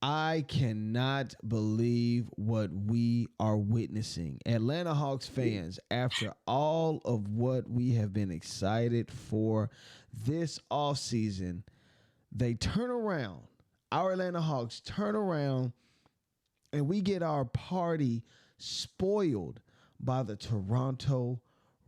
I cannot believe what we are witnessing. Atlanta Hawks fans, after all of what we have been excited for this offseason, they turn around. Our Atlanta Hawks turn around and we get our party spoiled by the Toronto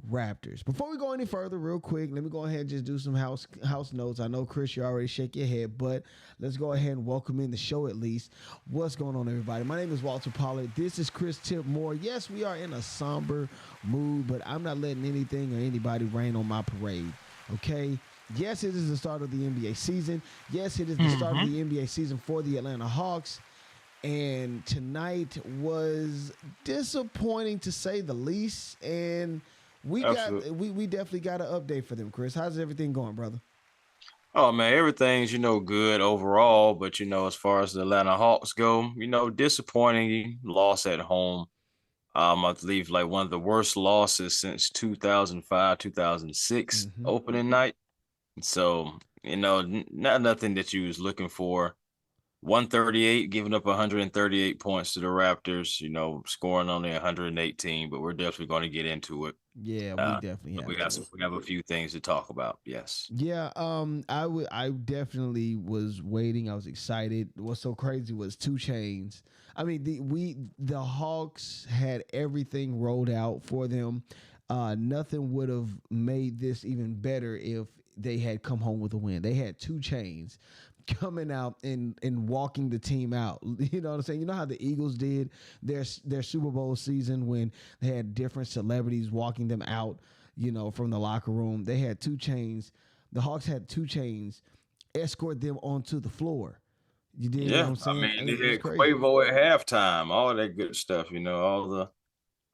Raptors. Before we go any further, real quick, let me go ahead and just do some house notes. I know, Chris, you already shake your head, but let's go ahead and welcome in the show at least. What's going on, everybody? My name is Walter Pollard. This is Chris Tipmore. Yes, we are in a somber mood, but I'm not letting anything or anybody rain on my parade, okay? Yes, it is the start of the NBA season. Yes, it is the start of the NBA season for the Atlanta Hawks. And tonight was disappointing to say the least. And we definitely got an update for them, Chris. How's everything going, brother? Oh man, everything's good overall, but as far as the Atlanta Hawks go, disappointing loss at home. I believe like one of the worst losses since 2005, 2006 Mm-hmm. opening night. So, not nothing that you was looking for. 138, giving up 138 points to the Raptors, scoring only 118, but we're definitely going to get into it. Yeah, we definitely have to. We have a few things to talk about. Yes. Yeah, I definitely was waiting. I was excited. What's so crazy was 2 Chainz. I mean, the Hawks had everything rolled out for them. Nothing would have made this even better if they had come home with a win. They had 2 Chainz coming out and walking the team out. You know what I'm saying? You know how the Eagles did their Super Bowl season when they had different celebrities walking them out, from the locker room. They had 2 Chainz. The Hawks had 2 Chainz escort them onto the floor. You did what Yeah, I'm I saying? mean, And they it was had crazy. Quavo at halftime, all that good stuff,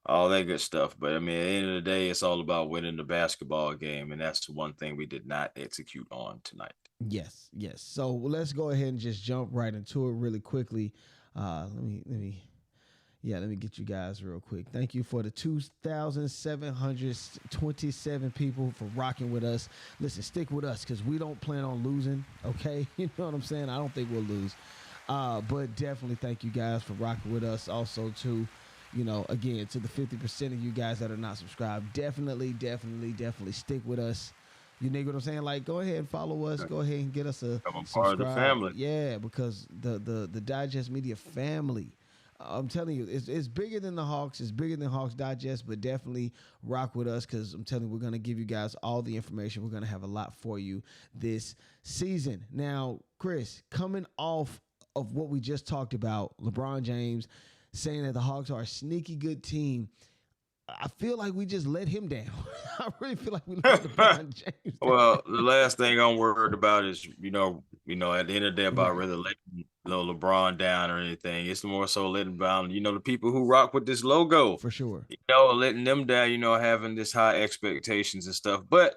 all that good stuff. But I mean, at the end of the day, it's all about winning the basketball game, and that's the one thing we did not execute on tonight. Yes, yes. So let's go ahead and just jump right into it really quickly. Let me get you guys real quick. Thank you for the 2,727 people for rocking with us. Listen, stick with us because we don't plan on losing, okay? You know what I'm saying? I don't think we'll lose. But definitely thank you guys for rocking with us. Also, to, again, to the 50% of you guys that are not subscribed, definitely stick with us. You know what I'm saying? Like, go ahead and follow us. Go ahead and get us a I'm a part of the subscribe. family. Yeah, because the Digest Media family, I'm telling you, it's bigger than the Hawks. It's bigger than Hawks Digest, but definitely rock with us because I'm telling you, we're going to give you guys all the information. We're going to have a lot for you this season. Now, Chris, coming off of what we just talked about, LeBron James saying that the Hawks are a sneaky good team, I feel like we just let him down. I really feel like we let LeBron James down. Well, the last thing I'm worried about is, at the end of the day, about Right. rather letting LeBron down or anything. It's more so letting down, the people who rock with this logo, For sure. letting them down, having this high expectations and stuff. But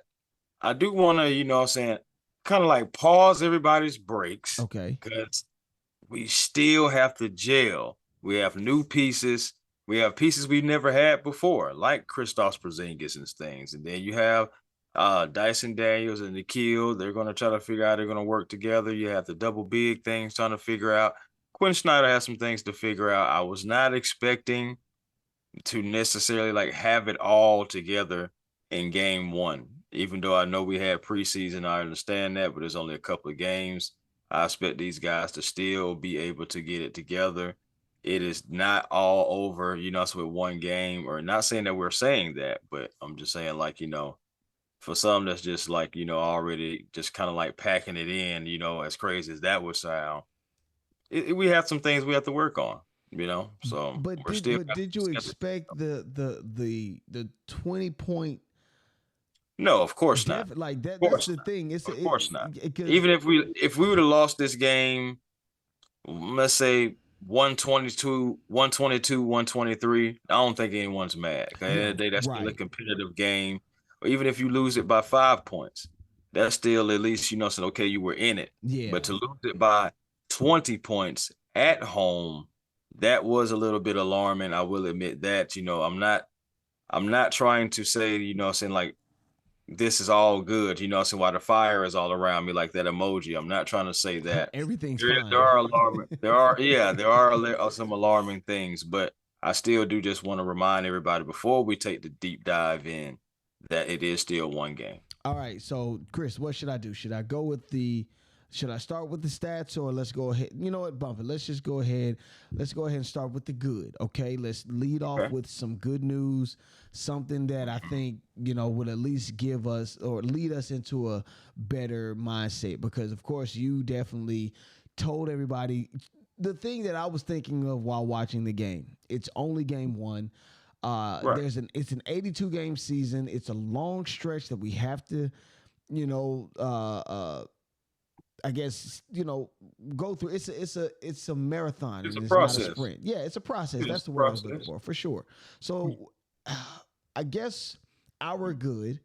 I do want to, I'm saying, kind of like pause everybody's breaks Okay. because we still have to gel. We have new pieces. We have pieces we never had before, like Kristaps Porzingis and things. And then you have Dyson Daniels and Nikhil. They're going to try to figure out they're going to work together. You have the double big things trying to figure out. Quin Snyder has some things to figure out. I was not expecting to necessarily like have it all together in game one. Even though I know we had preseason, I understand that, but there's only a couple of games. I expect these guys to still be able to get it together. It is not all over, so with one game, or not saying that we're saying that, but I'm just saying like, for some that's just like, already just kind of like packing it in, as crazy as that would sound. We have some things we have to work on, so But we're did still but did you expect the 20 point No, of course not. like that? Of That's course the not. thing. It's Of it course not. because Even if we would have lost this game, let's say 122, 122, 123, I don't think anyone's mad. At the end of no, the day, that's still a right. competitive game. Or even if you lose it by 5 points, that's still at least, saying, okay, you were in it. But Yeah. to lose it by 20 points at home, that was a little bit alarming. I will admit that. I'm not trying to say, saying like this is all good, so while the fire is all around me, like that emoji. I'm not trying to say that. Everything's There fine. are alarming, there are some alarming things, but I still do just want to remind everybody before we take the deep dive in that it is still one game. All right, so Chris, what should I do? Should I start with the stats or let's go ahead? You know what, bump it. Let's just go ahead. Let's go ahead and start with the good. Okay, let's lead off with some good news, something that I think would at least give us or lead us into a better mindset. Because of course, you definitely told everybody the thing that I was thinking of while watching the game. It's only game one. Right. It's an 82 game season. It's a long stretch that we have to, you know, I guess go through. It's a marathon. It's a It's not a process. sprint. Yeah, it's a process. It's That's a the word I was looking process. for sure. So, I guess our good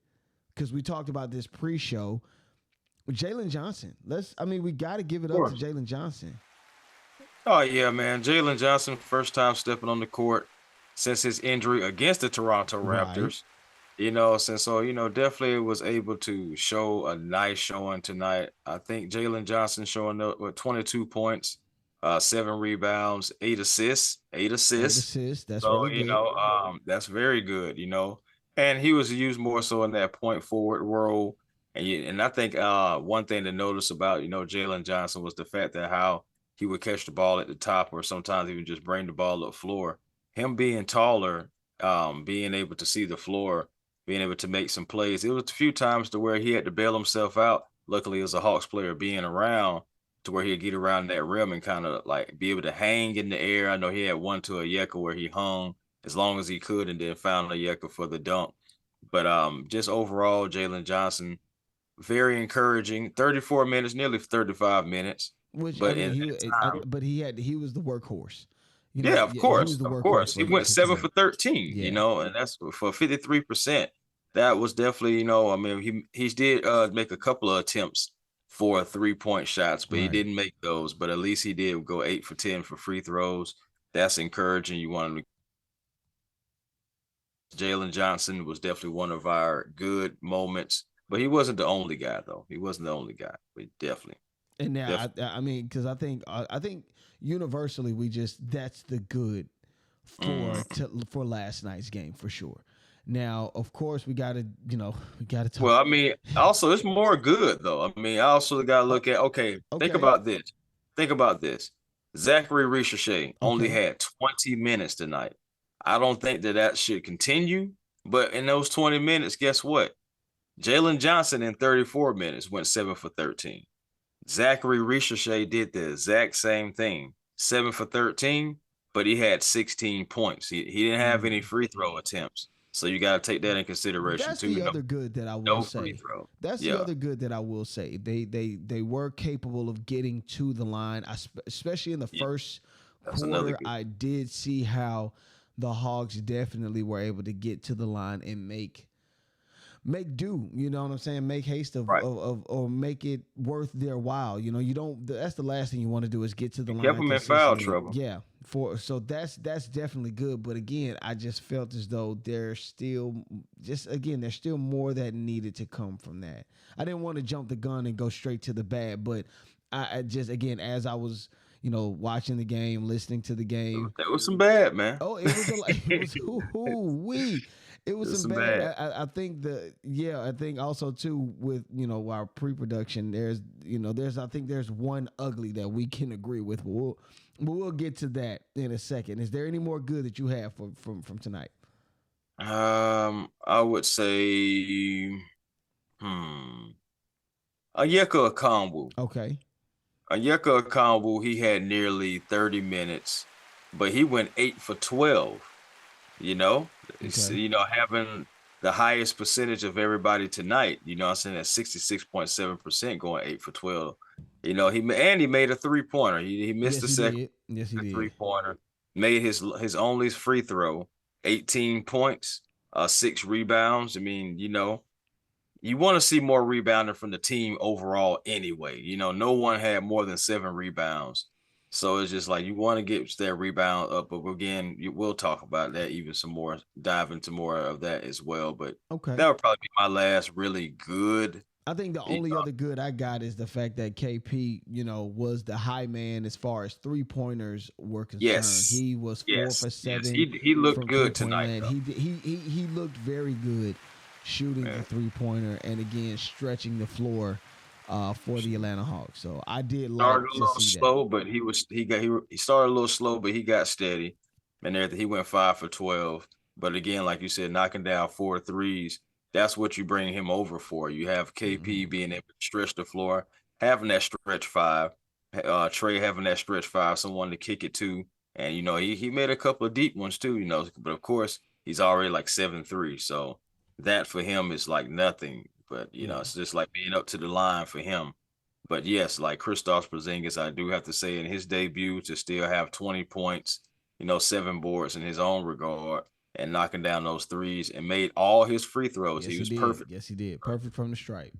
because we talked about this pre-show. Jalen Johnson. We got to give it up to Jalen Johnson. Oh yeah, man. Jalen Johnson, first time stepping on the court since his injury against the Toronto Raptors. Definitely was able to show a nice showing tonight. I think Jalen Johnson showing up with 22 points, 7 rebounds, 8 assists, 8 assists. That's So, really good. that's very good, and he was used more so in that point forward role. And I think one thing to notice about, Jalen Johnson was the fact that how he would catch the ball at the top or sometimes even just bring the ball up floor. Him being taller, being able to see the floor, being able to make some plays. It was a few times to where he had to bail himself out. Luckily, as a Hawks player, being around to where he'd get around that rim and kind of like be able to hang in the air. I know he had one to Onyeka where he hung as long as he could and then found Onyeka for the dunk. But just overall, Jalen Johnson, very encouraging. 34 minutes, nearly 35 minutes. Which But in that time, but he was the workhorse. yeah, of He was course, the of workhorse course. He went for 7 tonight. for 13, Yeah. and that's for 53%. That was definitely, he did make a couple of attempts for 3-point shots, but he Right. didn't make those. But at least he did go 8 for 10 for free throws. That's encouraging. You want him to Jalen Johnson was definitely one of our good moments, but he wasn't the only guy though. He wasn't the only guy, but definitely. And now, Definitely. because I think universally that's the good for last night's game for sure. Now, of course, we got to talk. Well, also it's more good though. I also got to look at think Okay, about this. Think about this. Zaccharie Risacher only okay. had 20 minutes tonight. I don't think that should continue, but in those 20 minutes, guess what? Jalen Johnson in 34 minutes went 7 for 13. Zaccharie Risacher did the exact same thing, 7 for 13, but he had 16 points. He didn't have any free throw attempts. So you got to take that in consideration That's too. the other good that I will No free say. throw. That's the Yeah, other good that I will say. They were capable of getting to the line, especially in the yeah, first that's another quarter. good. I did see how the Hogs definitely were able to get to the line and make do. You know what I'm saying? Make haste Right. of or make it worth their while. You don't. That's the last thing you want to do is get to the Kept line him in foul consistently. trouble. Yeah. So that's definitely good. But again, I just felt as though there's still more that needed to come from that. I didn't want to jump the gun and go straight to the bad, but I just again as I was watching the game, listening to the game. That was some bad, man. Oh, it was it was we. It It was was some some bad. bad. I think I think also too with our pre-production. I think there's one ugly that we can agree with. We'll get to that in a second. Is there any more good that you have from tonight? I would say, Onyeka Okongwu. Okay. Onyeka Okongwu, he had nearly 30 minutes, but he went 8 for 12. You know, Okay. having the highest percentage of everybody tonight. I'm saying at 66.7% going 8 for 12. He made a 3-pointer. He missed Yes, the he second did. Yes, he did. 3-pointer. Made his only free throw. 18 points, 6 rebounds. You want to see more rebounding from the team overall anyway. No one had more than 7 rebounds. So it's just like you want to get that rebound up, but again, we'll talk about that even some more, dive into more of that as well. But Okay. that would probably be my last really good. I think the You only know, other good I got is the fact that KP, was the high man as far as 3-pointers were concerned. yes, He was four yes, for yes. seven He looked from three good point tonight land. though. He looked very good shooting the Man. 3-pointer and again stretching the floor for the Atlanta Hawks. So I did like Started a to little see that. slow, but he started a little slow, but he got steady, and everything. He went 5 for 12. But again, like you said, knocking down 4 threes. That's what you bring him over for. You have KP Mm-hmm. being able to stretch the floor, having that stretch five, Trae having that stretch five, someone to kick it to, and he made a couple of deep ones too. But of course he's already like 7-3, so that for him is like nothing. But Yeah. it's just like being up to the line for him. But yes, like Kristaps Porzingis, I do have to say in his debut to still have 20 points, 7 boards in his own regard and knocking down those threes and made all his free throws. Yes, He he was did. perfect. Yes, he did. Perfect from the stripe.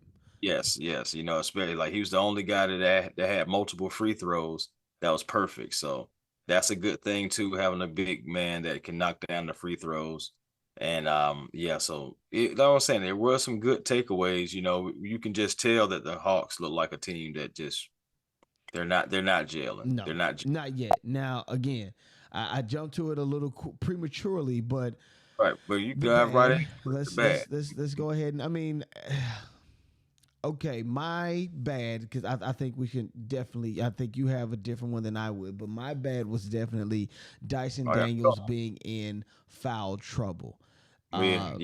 Yes, yes. Especially like he was the only guy that had multiple free throws that was perfect. So that's a good thing too, having a big man that can knock down the free throws. And yeah, so like I was saying, there were some good takeaways. You can just tell that the Hawks look like a team that just they're not jailing. They're No, not not yet. Now, again, I jumped to it a little prematurely, but right. But you the dive right bad. into the Let's bad. let's let's let's go ahead and I mean, okay, my bad because I think we can definitely. I think you have a different one than I would, but my bad was definitely Dyson All right, Daniels being in foul trouble. Uh,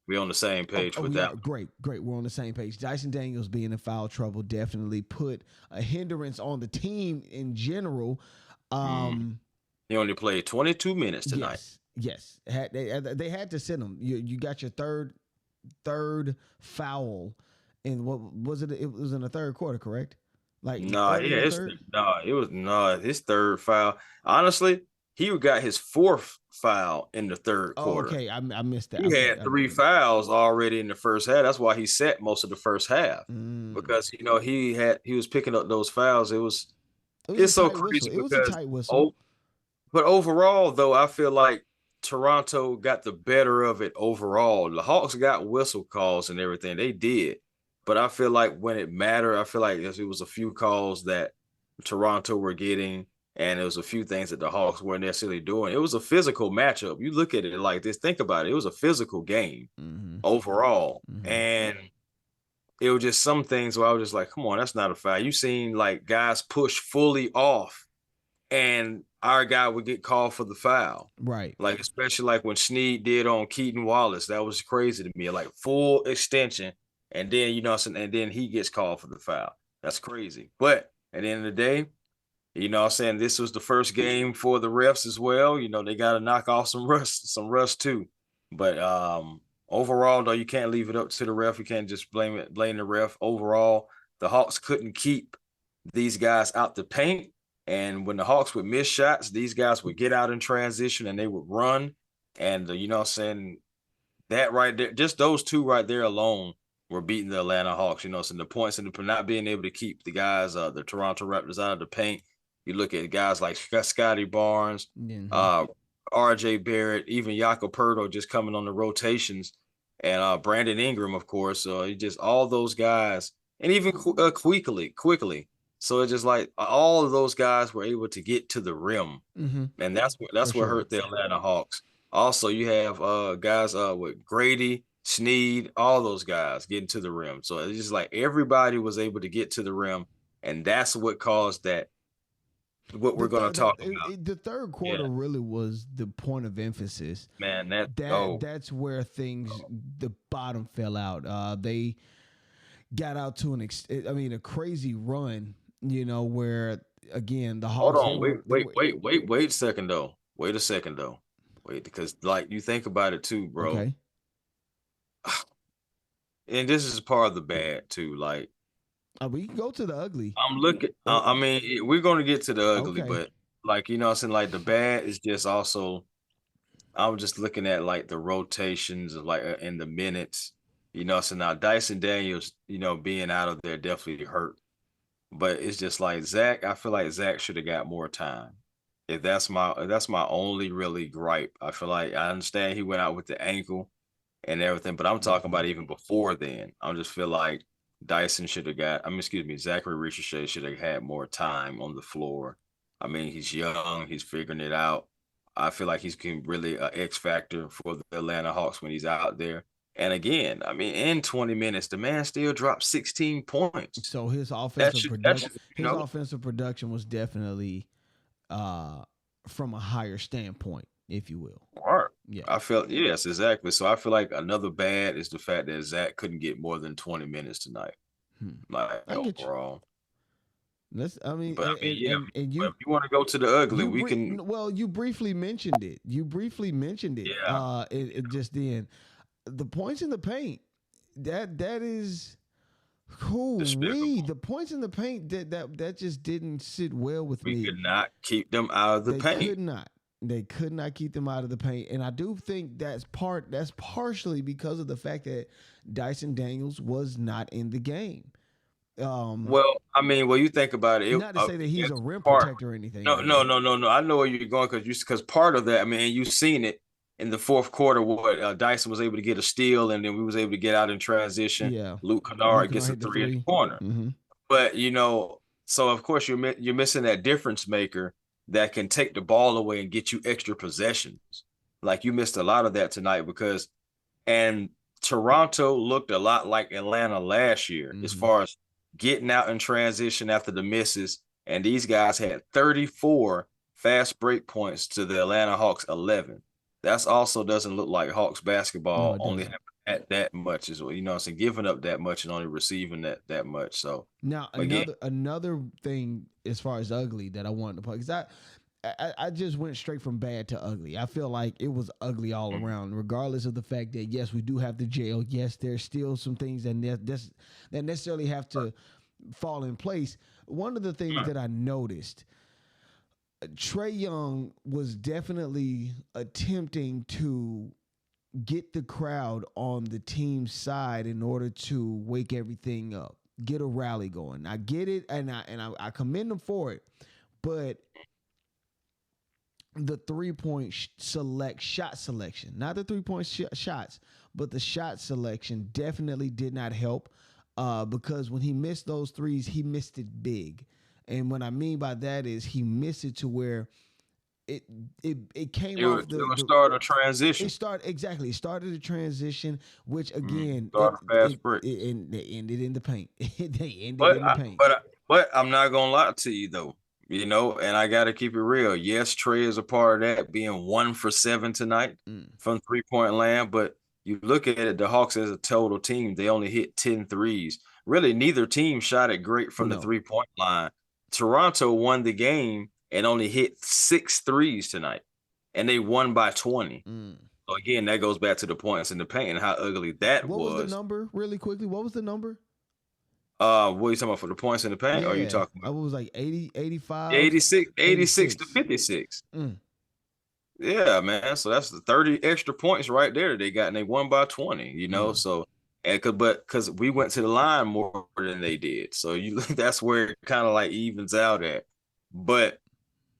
we on the same page oh, with we that are great, great. We're on the same page. Dyson Daniels being in foul trouble definitely put a hindrance on the team in general. one. Um, He only played 22 minutes tonight. yes, yes. They had to send him. You got your third foul, and what was it? It was in the third quarter, correct? Like No, early yeah, in the third. it was no his third foul. Honestly, he got his fourth foul in the third Oh, quarter. okay. I missed that. He Okay. had 3 fouls already in the first half. That's why he set most of the first half Mm. because he was picking up those fouls. It was a It's so tight whistle. crazy It was a because tight whistle. oh, but overall though, I feel like Toronto got the better of it overall. The Hawks got whistle calls and everything. They did. But I feel like when it mattered, I feel like it was a few calls that Toronto were getting, and it was a few things that the Hawks weren't necessarily doing. It was a physical matchup. You look at it like this, think about it. It was a physical game Mm-hmm. overall. Mm-hmm. And it was just some things where I was just like, come on, that's not a foul. You seen like guys push fully off and our guy would get called for the foul. Right. Like, especially like when Snead did on Keaton Wallace. That was crazy to me. Like full extension. And then, and then he gets called for the foul. That's crazy. But at the end of the day, I'm saying this was the first game for the refs as well. They got to knock off some rust too. But overall, though, you can't leave it up to the ref. You can't just blame the ref. Overall, the Hawks couldn't keep these guys out the paint. And when the Hawks would miss shots, these guys would get out in transition and they would run. And saying that right there, just those two right there alone were beating the Atlanta Hawks. So the points and the not being able to keep the guys, the Toronto Raptors out of the paint. You look at guys like Scotty Barnes, Mm-hmm. uh, R.J. Barrett, even Jakob Poeltl just coming on the rotations, and Brandon Ingram, of course. Just all those guys, and even quickly. So it's just like all of those guys were able to get to the rim, Mm-hmm. and For that's what sure. hurt the Atlanta Hawks. Also, you have guys with Grady, Snead, all those guys getting to the rim. So it's just like everybody was able to get to the rim, and that's what caused that. What we're going to talk about. The third quarter Yeah, really was the point of emphasis. man. That's where things the bottom fell out. They got out to a crazy run. Where again the Hold Hawks on, they were wait a second though. Wait a second though. Wait, because like you think about it too, bro. okay. And this is part of the bad too. Like We can go to the ugly. I'm looking. Or I mean, we're going to get to the ugly, okay. but like what I'm saying, like the bad is just also. I'm just looking at like the rotations of like in the minutes. So now Dyson Daniels, being out of there definitely hurt. But it's just like Zach. I feel like Zach should have got more time. If that's my only really gripe. I feel like I understand he went out with the ankle and everything, but I'm talking about even before then. I just feel like Dyson should have got. I mean, excuse me, Zaccharie Risacher should have had more time on the floor. I mean, he's young, he's figuring it out. I feel like he's can really an X factor for the Atlanta Hawks when he's out there. And again, I mean, in 20 minutes, the man still dropped 16 points. So his That offensive should that production, should his offensive production was definitely from a higher standpoint, if you will. work. Yeah. I felt yes, exactly. So I feel like another bad is the fact that Zach couldn't get more than 20 minutes tonight. Like I get you. overall. I mean, But I mean, yeah. and But you if you want to go to the ugly, we can. well, you briefly mentioned it. Yeah. It just then the points in the paint. That is cool. Despicable. The points in the paint that just didn't sit well with We me. could not keep them out of the They paint. could not. They could not keep them out of the paint, and I do think that's partially because of the fact that Dyson Daniels was not in the game. Well, I mean, you think about it. Not to say that he's a rim part. protector or anything. No, no, no, no, no. I know where you're going because part of that. I mean, you've seen it in the fourth quarter where Dyson was able to get a steal, and then we was able to get out in transition. Yeah, Luke Kennard gets a three in the corner. Mm-hmm. But so of course you're missing that difference maker that can take the ball away and get you extra possessions. Like you missed a lot of that tonight and Toronto looked a lot like Atlanta last year as far as getting out in transition after the misses. And these guys had 34 fast break points to the Atlanta Hawks 11. That's also doesn't look like Hawks basketball only having that much as well. So giving up that much and only receiving that much. So now another thing as far as ugly that I wanted to put, because I just went straight from bad to ugly. I feel like it was ugly all around, regardless of the fact that yes, we do have the jail. Yes, there's still some things that necessarily have to fall in place. One of the things that I noticed, Trae Young was definitely attempting to get the crowd on the team's side in order to wake everything up, get a rally going. I get it, and I commend him for it, but the 3-point shot selection, not the 3-point shots, but the shot selection definitely did not help because when he missed those threes, he missed it big. And what I mean by that is he missed it to where it came off the start a transition. It started a transition, which again it ended in the paint. They ended in the paint. But I'm not gonna lie to you though. And I got to keep it real. Yes, Trae is a part of that, being 1 for 7 tonight from 3-point land. But you look at it, the Hawks as a total team, they only hit 10 threes. Really, neither team shot it great from the 3-point line. Toronto won the game and only hit 6 threes tonight, and they won by 20. So again, that goes back to the points in the paint and how ugly that was. What was the number, really quickly? What was the number? What are you talking about for the points in the paint? Yeah. Or are you talking about? It was like 80, 85? 86 to 56. Yeah, man. So that's the 30 extra points right there that they got, and they won by 20, So, because we went to the line more than they did. So that's where it kind of like evens out at. But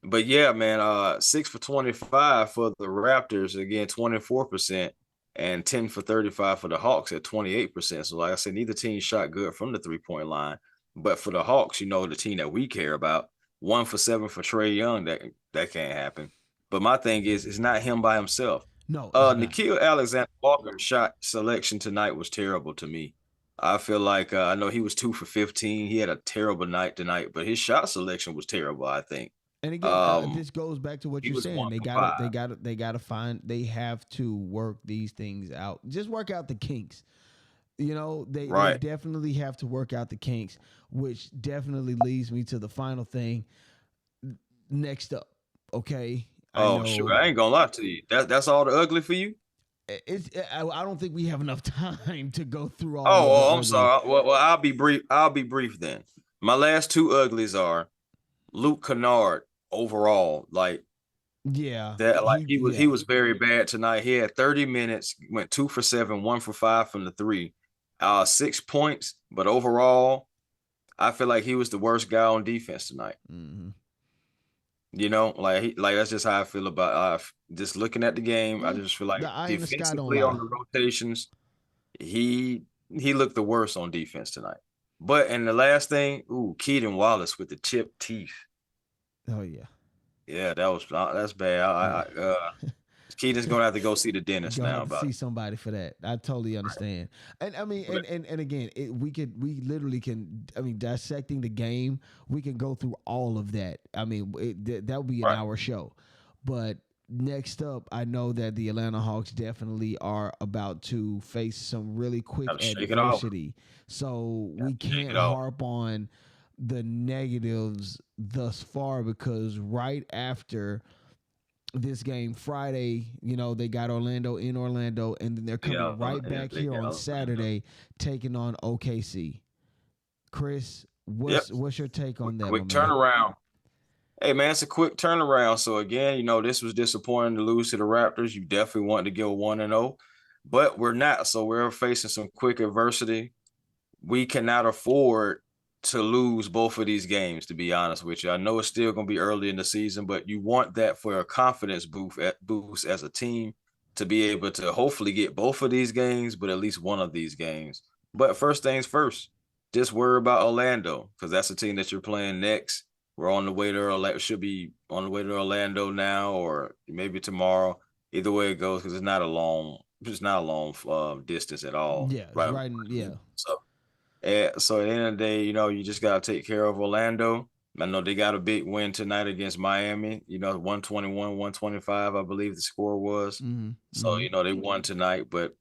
yeah, man, 6 for 25 for the Raptors, again, 24%. And 10 for 35 for the Hawks at 28%. So like I said, neither team shot good from the 3-point line. But for the Hawks, the team that we care about, 1 for 7 for Trae Young, that can't happen. But my thing is, it's not him by himself. No. Nickeil Alexander-Walker's shot selection tonight was terrible to me. I feel like I know he was 2 for 15. He had a terrible night tonight, but his shot selection was terrible, I think. And again, this goes back to what you're saying. They have to work these things out. Just work out the kinks. They definitely have to work out the kinks, which definitely leads me to the final thing. Next up, okay? Sure. I ain't gonna lie to you. That's all the ugly for you? I don't think we have enough time to go through all. Oh, I'm sorry. Well, I'll be brief. Then. My last two uglies are Luke Kennard. Overall, he was very bad tonight. He had 30 minutes, went 2 for 7, 1 for 5 from the 3, 6 points. But overall, I feel like he was the worst guy on defense tonight. Mm-hmm. Like that's just how I feel about just looking at the game. I Yeah. just feel The like eye in the sky don't defensively on lie. the rotations, he looked the worst on defense tonight. But in the last thing, Keaton Wallace with the chipped teeth. Oh yeah. Yeah, that's bad. Keaton's gonna have to go see the dentist Gonna now have to about see it. somebody for that. I totally understand. And I mean, But, and again, we literally can. I mean, dissecting the game, we can go through all of that. I mean, that would be an right. hour show. But next up, I know that the Atlanta Hawks definitely are about to face some really quick Have to shake it off. adversity. So we Shake can't it off. harp on the negatives thus far because right after this game Friday, they got Orlando in Orlando, and then they're coming right back They here got on Orlando. Saturday, taking on OKC. Chris, Yep. what's your take on that, my Quick man? turnaround. Hey man, it's a quick turnaround. So again, this was disappointing to lose to the Raptors. You definitely wanted to go 1-0, but we're not. So we're facing some quick adversity. We cannot afford to lose both of these games, to be honest with you. I know it's still going to be early in the season, but you want that for a confidence boost as a team to be able to hopefully get both of these games, but at least one of these games. But first things first, just worry about Orlando because that's the team that you're playing next. We're on the way to Orlando, should be on the way to Orlando now, or maybe tomorrow. Either way it goes, because it's not a long distance at all. Yeah, it's Right. right. Yeah. So at the end of the day, you just got to take care of Orlando. I know they got a big win tonight against Miami, 121, 125, I believe the score was. Mm-hmm. So, Mm-hmm. they won tonight, but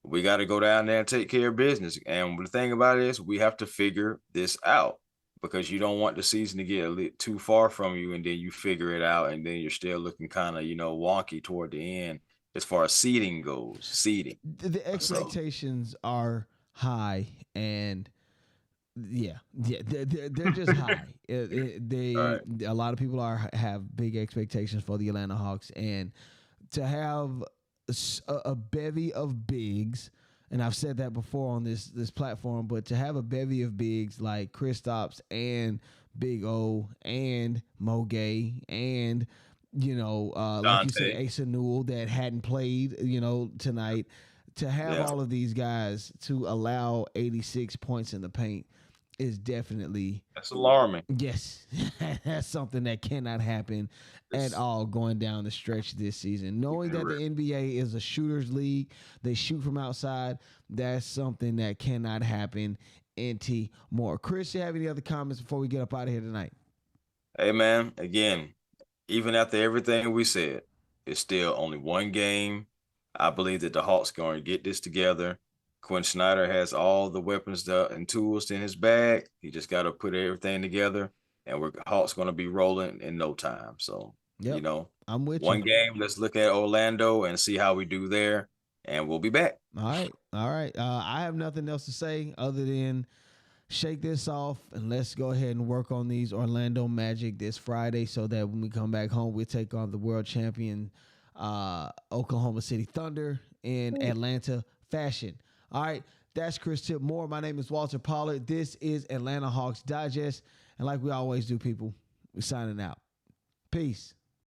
we got to go down there and take care of business. And the thing about it is we have to figure this out because you don't want the season to get a little too far from you and then you figure it out and then you're still looking kind of, wonky toward the end as far as seeding goes. Seeding. The So, expectations are high, and they're just high. all right. A lot of people have big expectations for the Atlanta Hawks, and to have a bevy of bigs, and I've said that before on this platform, but to have a bevy of bigs like Kristaps and Big O and Mogay and like you said, Dante. Asa Newell that hadn't played, tonight, to have Yeah. all of these guys to allow 86 points in the paint is definitely, That's alarming. yes, that's something that cannot happen at It's, all going down the stretch this season. Knowing that the NBA is a shooters league, they shoot from outside, that's something that cannot happen anymore. Chris, you have any other comments before we get up out of here tonight? Hey man, again, even after everything we said, it's still only one game. I believe that the Hawks going to get this together. Quin Snyder has all the weapons and tools in his bag. He just got to put everything together, and we're Hawks going to be rolling in no time. So, Yep, I'm with you. one game. Let's look at Orlando and see how we do there, and we'll be back. All right, all right. I have nothing else to say other than shake this off and let's go ahead and work on these Orlando Magic this Friday so that when we come back home, we'll take on the world champion Oklahoma City Thunder in Atlanta fashion. All right, that's Chris Tipmore. My name is Walter Pollard. This is Atlanta Hawks Digest. And like we always do, people, we're signing out. Peace.